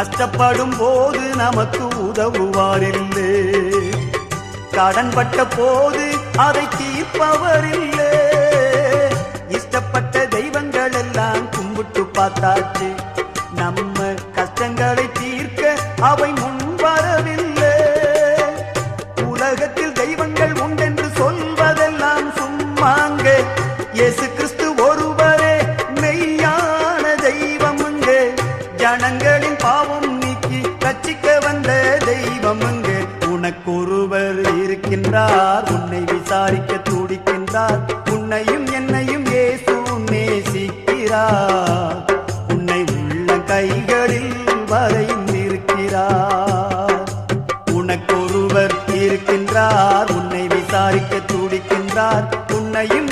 கஷ்டப்படும் போது நமக்கு உதவுவாரில்லை, கடன்பட்ட போது அதை தீர்ப்பவரில்லை. இஷ்டப்பட்ட தெய்வங்கள் எல்லாம் கும்பிட்டு பார்த்தாச்சு, நம்ம கஷ்டங்களை தீர்க்க அவை முன்வரவில்லை. உலகத்தில் தெய்வங்கள் உண்டென்று சொல்வதெல்லாம் சும்மாங்க, இயேசு கிறிஸ்து ஒருவரே மெய்யான தெய்வமுங்க. ஜனங்களின் பாவம் நீக்கி ரட்சிக்க வந்த தெய்வமுங்க. உனக்கொருவர் இருக்கின்றார், உன்னை விசாரிக்க துடிக்கின்றார். உன்னையும் என்னையும் இயேசு நேசிக்கிறார், உன்னை உள்ள கைகளில் வரைந்திருக்கிறார். உனக்கொருவர் இருக்கின்றார், உன்னை விசாரிக்க துடிக்கின்றார். உன்னையும்